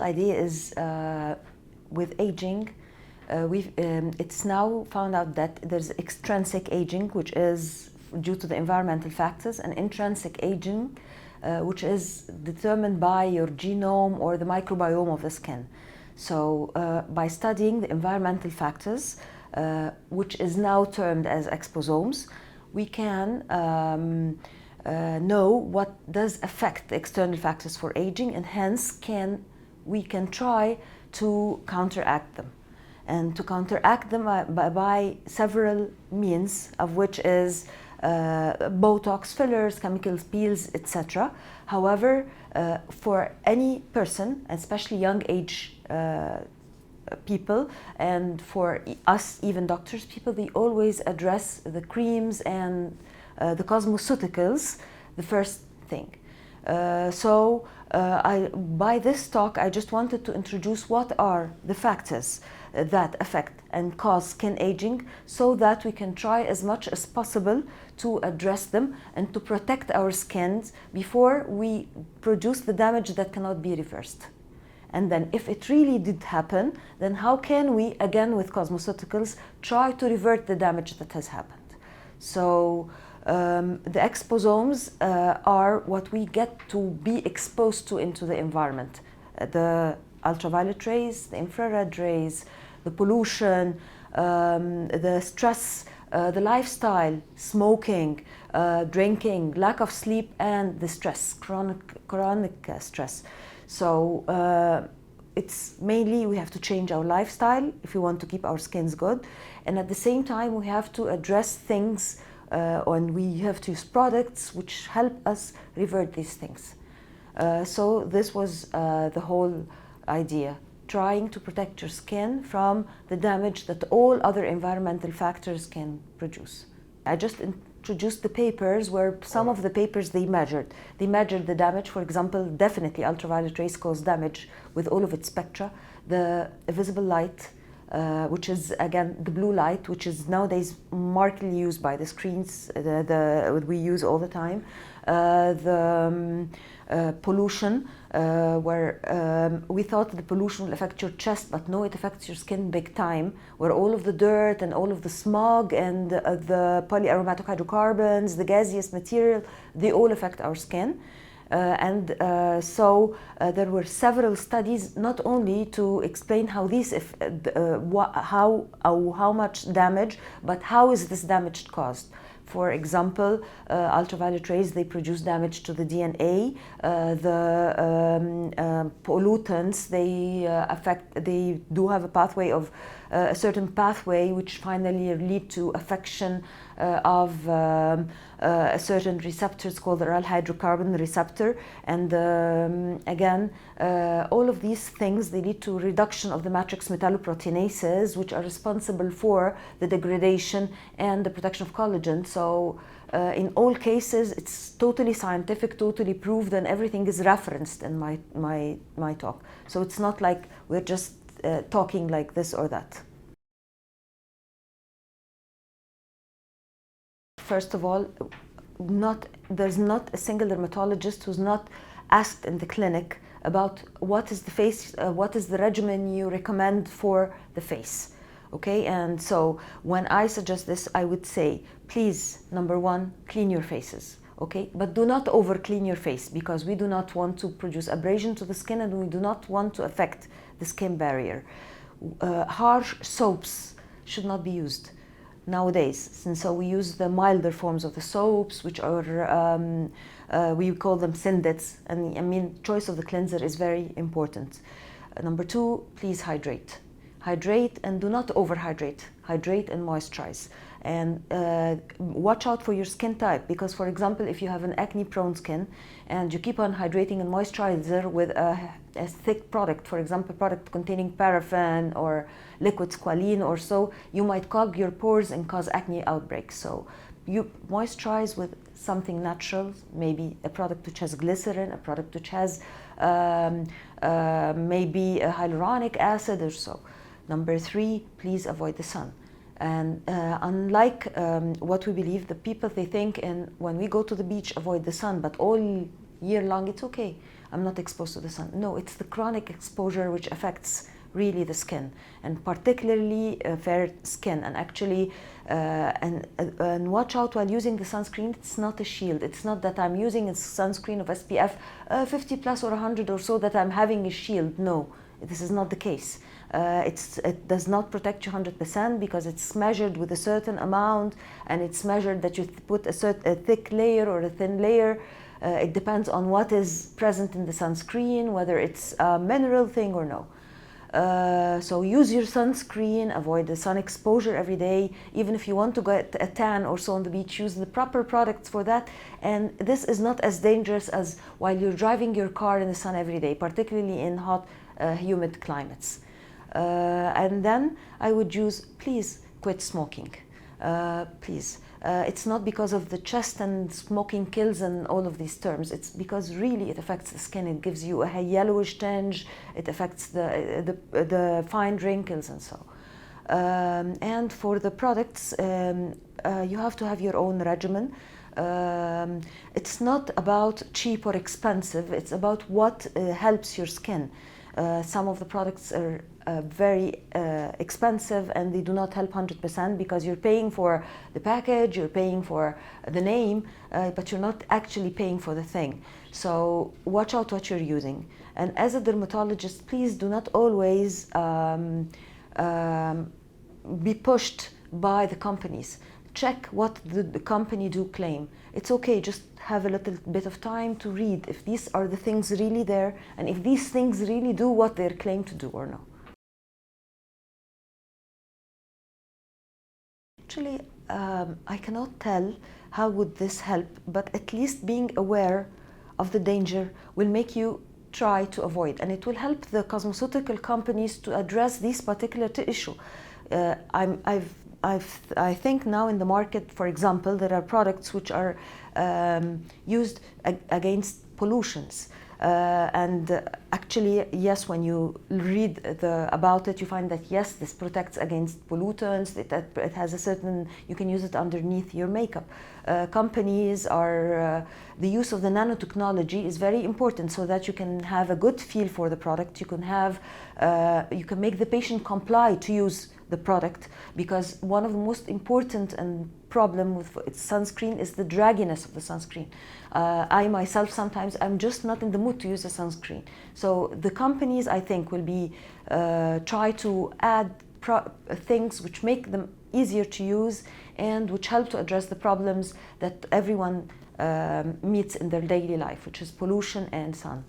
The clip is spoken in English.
idea is with aging, it's now found out that there's extrinsic aging, which is due to the environmental factors, and intrinsic aging, which is determined by your genome or the microbiome of the skin. So by studying the environmental factors, which is now termed as exposomes, we can know what does affect the external factors for aging, and hence we can try to counteract them. And to counteract them by several means, of which is Botox, fillers, chemical peels, etc. However, for any person, especially young age people, and for us, even doctors, people, they always address the creams and the cosmeceuticals the first thing. By this talk, I just wanted to introduce what are the factors that affect and cause skin aging, so that we can try as much as possible to address them and to protect our skins before we produce the damage that cannot be reversed. And then if it really did happen, then how can we, again with cosmeceuticals, try to revert the damage that has happened? So the exposomes are what we get to be exposed to into the environment. The ultraviolet rays, the infrared rays, the pollution, the stress, the lifestyle, smoking, drinking, lack of sleep, and the stress, chronic stress. So it's mainly we have to change our lifestyle if we want to keep our skins good, and at the same time we have to address things and we have to use products which help us revert these things. So this was the whole idea, trying to protect your skin from the damage that all other environmental factors can produce. I just introduced the papers where some of the papers they measured the damage. For example, definitely ultraviolet rays cause damage with all of its spectra. The visible light, which is again the blue light, which is nowadays markedly used by the screens we use all the time. The pollution, where we thought the pollution will affect your chest, but no, it affects your skin big time, where all of the dirt and all of the smog and the polyaromatic hydrocarbons, the gaseous material, they all affect our skin. So there were several studies, not only to explain how these, how much damage, but how is this damage caused. For example, ultraviolet rays, they produce damage to the DNA. The pollutants, they do have a pathway of a certain pathway which finally lead to affection of a certain receptors called the aryl hydrocarbon receptor. And again, all of these things, they lead to reduction of the matrix metalloproteinases, which are responsible for the degradation and the production of collagen. So in all cases, it's totally scientific, totally proved, and everything is referenced in my talk. So it's not like we're just talking like this or that. First of all, there's not a single dermatologist who's not asked in the clinic about what is the face, what is the regimen you recommend for the face. Okay, and so when I suggest this, I would say, please, number one, clean your faces. Okay, but do not over clean your face, because we do not want to produce abrasion to the skin, and we do not want to affect the skin barrier. Harsh soaps should not be used nowadays, and so we use the milder forms of the soaps, which are we call them synthets, and I mean choice of the cleanser is very important. Number two, please hydrate. Hydrate and do not overhydrate. Hydrate and moisturize. And watch out for your skin type, because for example, if you have an acne prone skin and you keep on hydrating and moisturizer with a thick product, for example, product containing paraffin or liquid squalene or so, you might clog your pores and cause acne outbreaks. So you moisturize with something natural, maybe a product which has glycerin, a product which has maybe a hyaluronic acid or so. Number three, please avoid the sun. And unlike what we believe, the people, they think, and when we go to the beach, avoid the sun, but all year long it's okay. I'm not exposed to the sun. No, it's the chronic exposure which affects really the skin, and particularly fair skin. And actually, and watch out while using the sunscreen. It's not a shield. It's not that I'm using a sunscreen of SPF 50 plus or 100 or so that I'm having a shield. No, this is not the case. It does not protect you 100% because it's measured with a certain amount, and it's measured that you put a thick layer or a thin layer. It depends on what is present in the sunscreen, whether it's a mineral thing or no. So use your sunscreen, avoid the sun exposure every day. Even if you want to get a tan or so on the beach, use the proper products for that. And this is not as dangerous as while you're driving your car in the sun every day, particularly in hot, humid climates. And then I would use, please quit smoking. Please. It's not because of the chest and smoking kills and all of these terms. It's because really it affects the skin. It gives you a yellowish tinge. It affects the fine wrinkles and so. And for the products, you have to have your own regimen. It's not about cheap or expensive. It's about what helps your skin. Some of the products are very expensive and they do not help 100% because you're paying for the package, you're paying for the name, but you're not actually paying for the thing. So watch out what you're using. And as a dermatologist, please do not always be pushed by the companies. Check what the company do claim. It's okay, just have a little bit of time to read if these are the things really there and if these things really do what they're claimed to do or no. Actually, I cannot tell how would this help, but at least being aware of the danger will make you try to avoid, and it will help the cosmeceutical companies to address this particular issue. I think now in the market, for example, there are products which are used against pollutions. Actually, yes, when you read about it, you find that yes, this protects against pollutants. It has a certain, you can use it underneath your makeup. Companies are, the use of the nanotechnology is very important so that you can have a good feel for the product. You can have, you can make the patient comply to use the product, because one of the most important and problem with sunscreen is the dragginess of the sunscreen. I myself sometimes I'm just not in the mood to use a sunscreen. So the companies, I think, will be try to add things which make them easier to use and which help to address the problems that everyone meets in their daily life, which is pollution and sun.